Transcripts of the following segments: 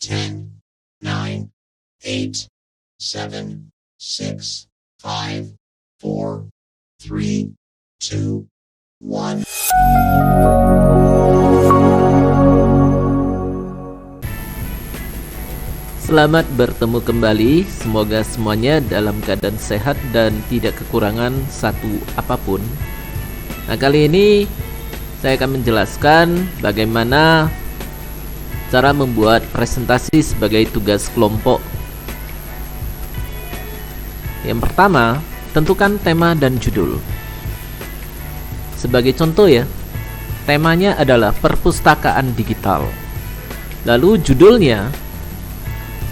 10, 9, 8, 7, 6, 5, 4, 3, 2, 1. Selamat bertemu kembali. Semoga semuanya dalam keadaan sehat dan tidak kekurangan satu apapun. Nah, kali ini saya akan menjelaskan bagaimana cara membuat presentasi sebagai tugas kelompok. Yang pertama, tentukan tema dan judul. Sebagai contoh ya, temanya adalah perpustakaan digital. Lalu judulnya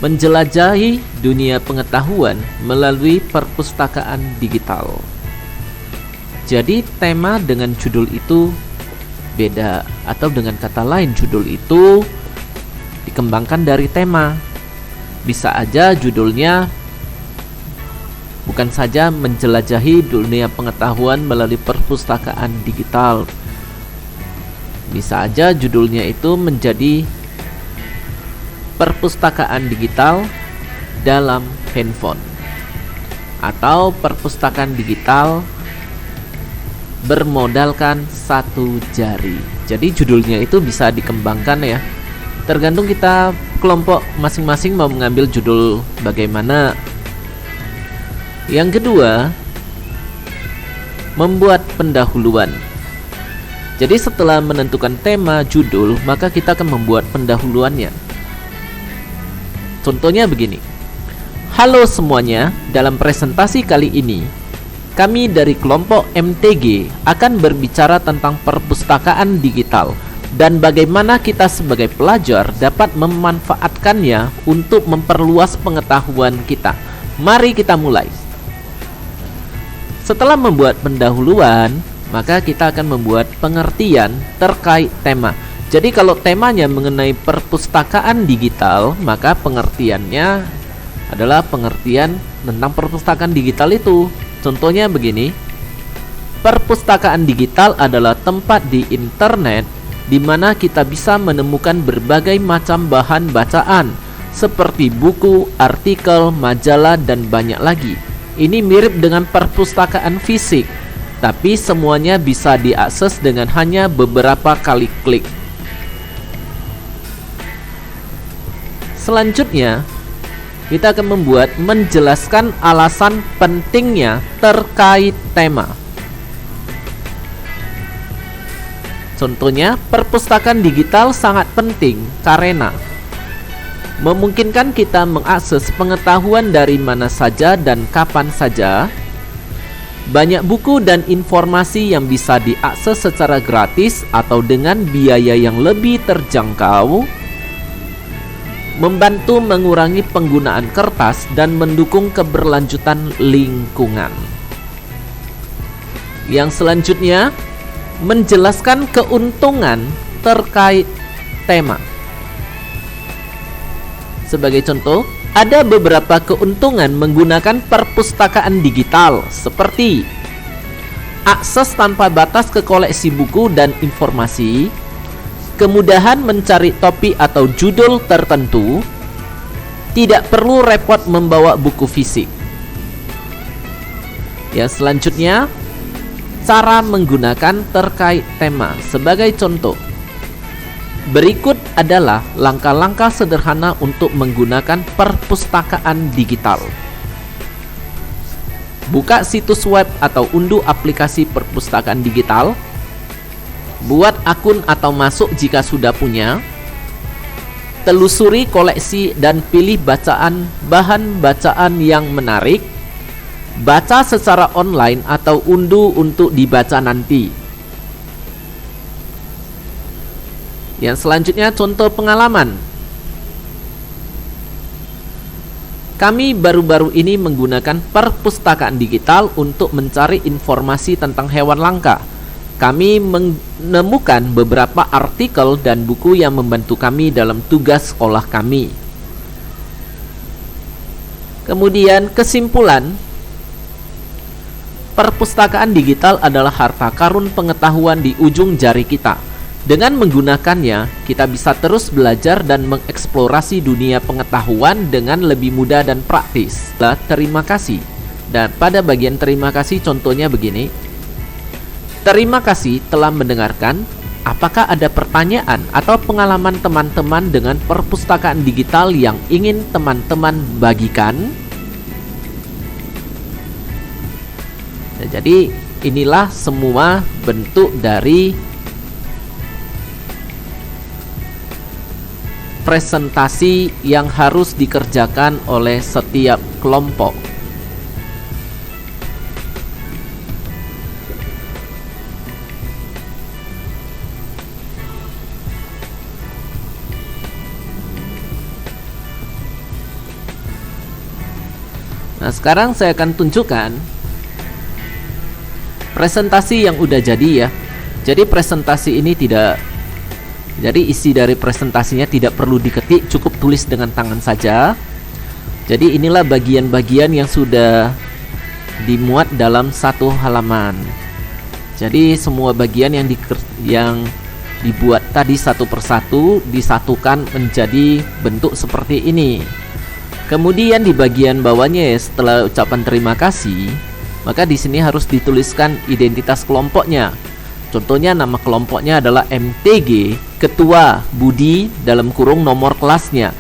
menjelajahi dunia pengetahuan melalui perpustakaan digital. Jadi tema dengan judul itu beda, atau dengan kata lain judul itu dikembangkan dari tema. Bisa aja judulnya bukan saja menjelajahi dunia pengetahuan melalui perpustakaan digital. Bisa aja judulnya itu menjadi perpustakaan digital dalam handphone, atau perpustakaan digital bermodalkan satu jari. Jadi judulnya itu bisa dikembangkan ya, tergantung kita kelompok masing-masing mau mengambil judul bagaimana. Yang kedua, membuat pendahuluan. Jadi setelah menentukan tema judul, maka kita akan membuat pendahuluannya. Contohnya begini. Halo semuanya, dalam presentasi kali ini kami dari kelompok MTG akan berbicara tentang perpustakaan digital dan bagaimana kita sebagai pelajar dapat memanfaatkannya untuk memperluas pengetahuan kita. Mari kita mulai. Setelah membuat pendahuluan, maka kita akan membuat pengertian terkait tema. Jadi kalau temanya mengenai perpustakaan digital, maka pengertiannya adalah pengertian tentang perpustakaan digital itu. Contohnya begini. Perpustakaan digital adalah tempat di internet di mana kita bisa menemukan berbagai macam bahan bacaan seperti buku, artikel, majalah, dan banyak lagi. Ini mirip dengan perpustakaan fisik, tapi semuanya bisa diakses dengan hanya beberapa kali klik. Selanjutnya, kita akan membuat menjelaskan alasan pentingnya terkait tema. Contohnya, perpustakaan digital sangat penting karena memungkinkan kita mengakses pengetahuan dari mana saja dan kapan saja. Banyak buku dan informasi yang bisa diakses secara gratis atau dengan biaya yang lebih terjangkau. Membantu mengurangi penggunaan kertas dan mendukung keberlanjutan lingkungan. Yang selanjutnya, menjelaskan keuntungan terkait tema. Sebagai contoh, ada beberapa keuntungan menggunakan perpustakaan digital, seperti akses tanpa batas ke koleksi buku dan informasi, kemudahan mencari topik atau judul tertentu, tidak perlu repot membawa buku fisik. Yang selanjutnya, cara menggunakan terkait tema. Sebagai contoh, berikut adalah langkah-langkah sederhana untuk menggunakan perpustakaan digital. Buka situs web atau unduh aplikasi perpustakaan digital. Buat akun atau masuk jika sudah punya. Telusuri koleksi dan pilih bahan bacaan yang menarik. Baca secara online atau unduh untuk dibaca nanti. Yang selanjutnya, contoh pengalaman. Kami baru-baru ini menggunakan perpustakaan digital untuk mencari informasi tentang hewan langka. Kami menemukan beberapa artikel dan buku yang membantu kami dalam tugas sekolah kami. Kemudian kesimpulan, perpustakaan digital adalah harta karun pengetahuan di ujung jari kita. Dengan menggunakannya, kita bisa terus belajar dan mengeksplorasi dunia pengetahuan dengan lebih mudah dan praktis. Terima kasih. Dan pada bagian terima kasih contohnya begini. Terima kasih telah mendengarkan. Apakah ada pertanyaan atau pengalaman teman-teman dengan perpustakaan digital yang ingin teman-teman bagikan? Nah, jadi inilah semua bentuk dari presentasi yang harus dikerjakan oleh setiap kelompok. Nah, sekarang saya akan tunjukkan presentasi yang udah jadi ya. Jadi presentasi ini Jadi isi dari presentasinya tidak perlu diketik, cukup tulis dengan tangan saja. Jadi inilah bagian-bagian yang sudah dimuat dalam satu halaman. Jadi semua bagian yang dibuat tadi satu persatu disatukan menjadi bentuk seperti ini. Kemudian di bagian bawahnya ya, setelah ucapan terima kasih, maka di sini harus dituliskan identitas kelompoknya. Contohnya nama kelompoknya adalah MTG, Ketua Budi dalam kurung nomor kelasnya.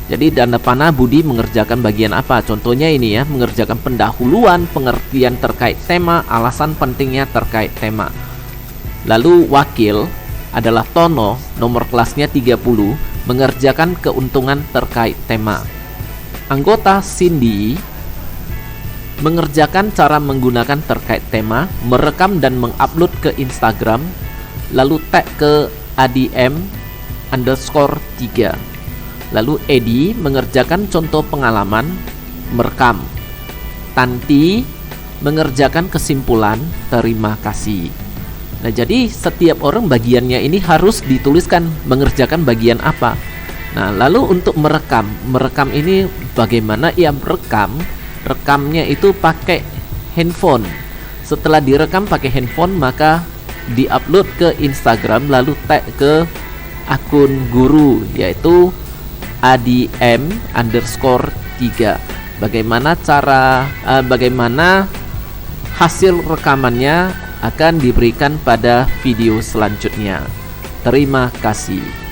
Jadi tanda panah Budi mengerjakan bagian apa? Contohnya ini ya, mengerjakan pendahuluan, pengertian terkait tema, alasan pentingnya terkait tema. Lalu wakil adalah Tono, nomor kelasnya 30, mengerjakan keuntungan terkait tema. Anggota Cindy mengerjakan cara menggunakan terkait tema, merekam dan mengupload ke Instagram, lalu tag ke ADM_3. Lalu Edi mengerjakan contoh pengalaman, merekam. Tanti mengerjakan kesimpulan, terima kasih. Nah, jadi setiap orang bagiannya ini harus dituliskan mengerjakan bagian apa. Nah, lalu untuk merekam ini bagaimana ia merekam? Rekamnya itu pakai handphone. Setelah direkam pakai handphone, maka diupload ke Instagram, lalu tag ke akun guru, yaitu ADM_3. Bagaimana hasil rekamannya akan diberikan pada video selanjutnya. Terima kasih.